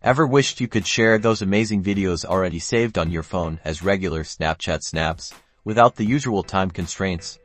Ever wished you could share those amazing videos already saved on your phone as regular Snapchat snaps, without the usual time constraints?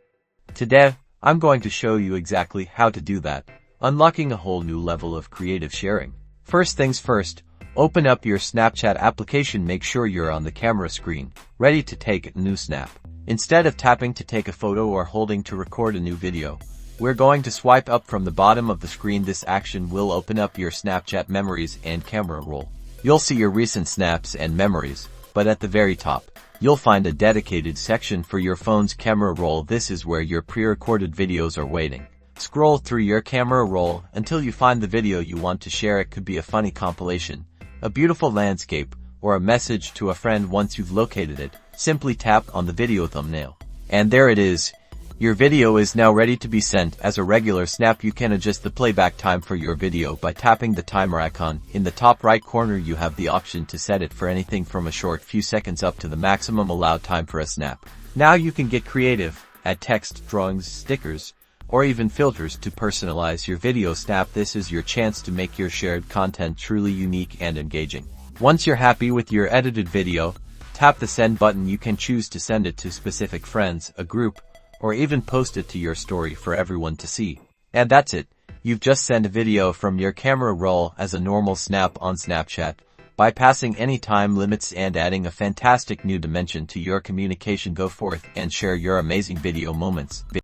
Today, I'm going to show you exactly how to do that, unlocking a whole new level of creative sharing. First things first, open up your Snapchat application. Make sure you're on the camera screen, ready to take a new snap. Instead of tapping to take a photo or holding to record a new video, we're going to swipe up from the bottom of the screen. This action will open up your Snapchat memories and camera roll. You'll see your recent snaps and memories, but at the very top, you'll find a dedicated section for your phone's camera roll. This is where your pre-recorded videos are waiting. Scroll through your camera roll until you find the video you want to share. It could be a funny compilation, a beautiful landscape, or a message to a friend. Once you've located it, simply tap on the video thumbnail. And there it is. Your video is now ready to be sent as a regular snap. You can adjust the playback time for your video by tapping the timer icon. In the top right corner, you have the option to set it for anything from a short few seconds up to the maximum allowed time for a snap. Now you can get creative, add text, drawings, stickers, or even filters to personalize your video snap. This is your chance to make your shared content truly unique and engaging. Once you're happy with your edited video, tap the send button. You can choose to send it to specific friends, a group, or even post it to your story for everyone to see. And that's it. You've just sent a video from your camera roll as a normal snap on Snapchat, bypassing any time limits and adding a fantastic new dimension to your communication. Go forth and share your amazing video moments.